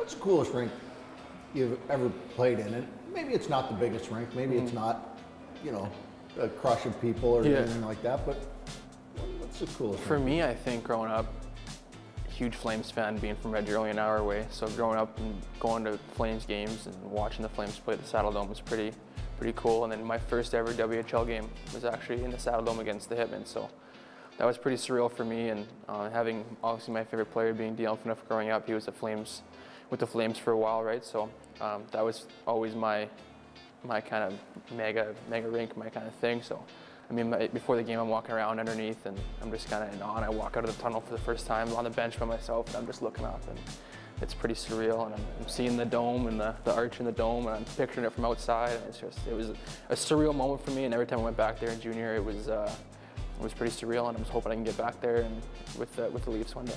What's the coolest rink you've ever played in? And maybe it's not the biggest rink, maybe it's not, you know, a crush of people or anything like that, but what's the coolest For rink? me, I think growing up, huge Flames fan, being from Red Deer, only an hour away. So growing up and going to Flames games and watching the Flames play at the Saddle Dome was pretty cool. And then my first ever WHL game was actually in the Saddle Dome against the Hitmen. So that was pretty surreal for me. And having obviously my favorite player being Dale Phaneuf growing up, he was with the Flames for a while, right? So that was always my kind of mega rink, my kind of thing. So I mean, before the game, I'm walking around underneath, and I'm just kind of in awe. And I walk out of the tunnel for the first time on the bench by myself, and I'm just looking up, and it's pretty surreal. And I'm seeing the dome and the arch in the dome, and I'm picturing it from outside. And it was a surreal moment for me. And every time I went back there in junior, it was pretty surreal. And I was hoping I can get back there and with the Leafs one day.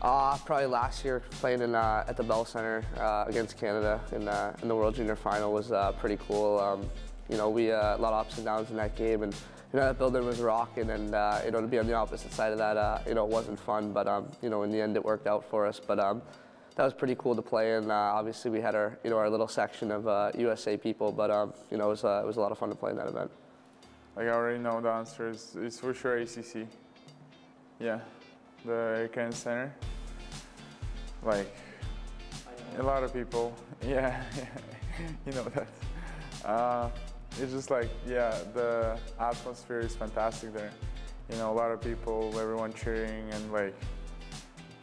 Probably last year playing at the Bell Center against Canada in the World Junior Final was pretty cool. You know, we a lot of ups and downs in that game, and you know, that building was rocking, and you know, to be on the opposite side of that, you know, it wasn't fun, but you know, in the end, it worked out for us. But that was pretty cool to play in. Obviously, we had our our little section of USA people, but you know, it was a lot of fun to play in that event. Like I already know the answer is it's for sure ACC. Yeah, the Air Canada Center. Like a lot of people. Yeah, you know that. It's just like, yeah, the atmosphere is fantastic there. You know, a lot of people, everyone cheering, and like,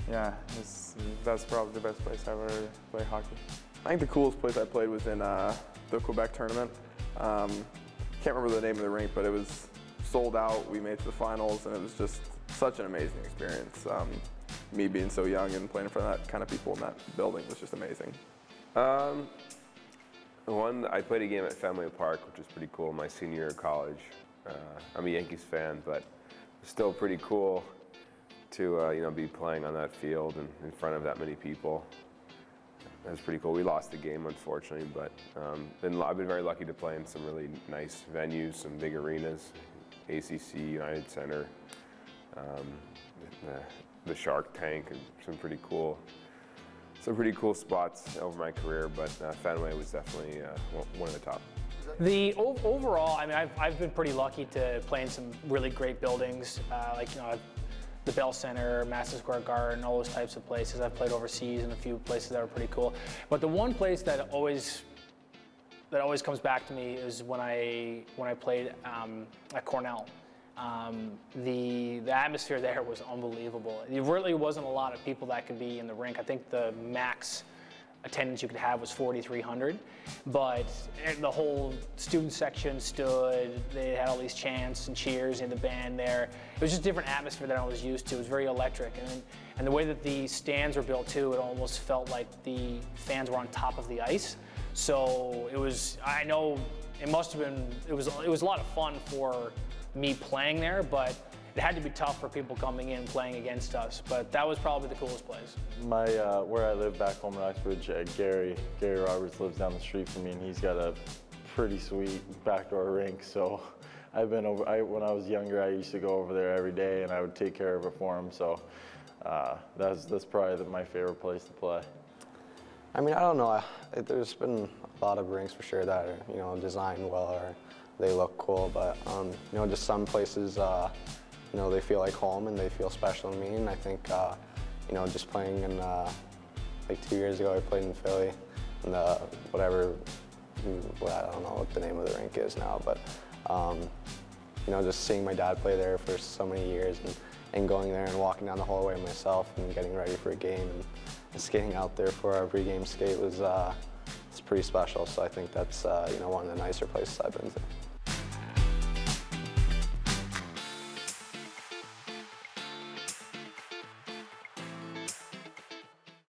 yeah, that's probably the best place I ever played hockey. I think the coolest place I played was in the Quebec tournament. Can't remember the name of the rink, but it was sold out. We made it to the finals, and it was just such an amazing experience. Me being so young and playing in front of that kind of people in that building was just amazing. I played a game at Fenway Park, which was pretty cool my senior year of college. I'm a Yankees fan, but it's still pretty cool to you know, be playing on that field and in front of that many people. That was pretty cool. We lost the game, unfortunately, but I've been very lucky to play in some really nice venues, some big arenas, ACC, United Center, the Shark Tank, and some pretty cool spots over my career, but Fenway was definitely one of the top. Overall, I mean, I've been pretty lucky to play in some really great buildings, like, you know, the Bell Center, Madison Square Garden, all those types of places. I've played overseas in a few places that were pretty cool. But the one place that always comes back to me is when I played at Cornell. The atmosphere there was unbelievable. There really wasn't a lot of people that could be in the rink. I think the max attendance you could have was 4,300, but the whole student section stood. They had all these chants and cheers and the band there. It was just a different atmosphere than I was used to. It was very electric, and the way that the stands were built too, it almost felt like the fans were on top of the ice. So it was, I know it must have been, it was a lot of fun for me playing there, but it had to be tough for people coming in playing against us. But that was probably the coolest place. Where I live back home in Uxbridge, Gary Roberts lives down the street from me, and he's got a pretty sweet backdoor rink. So I've been over. When I was younger, I used to go over there every day, and I would take care of it for him. So that's probably my favorite place to play. I mean, I don't know. There's been a lot of rinks for sure that are, you know, designed well or they look cool, but you know, just some places, you know, they feel like home and they feel special to me. And I think, you know, just playing in like 2 years ago, I played in Philly, and whatever, well, I don't know what the name of the rink is now, but you know, just seeing my dad play there for so many years and going there and walking down the hallway myself and getting ready for a game and skating out there for our pregame skate was it's pretty special. So I think that's you know, one of the nicer places I've been to.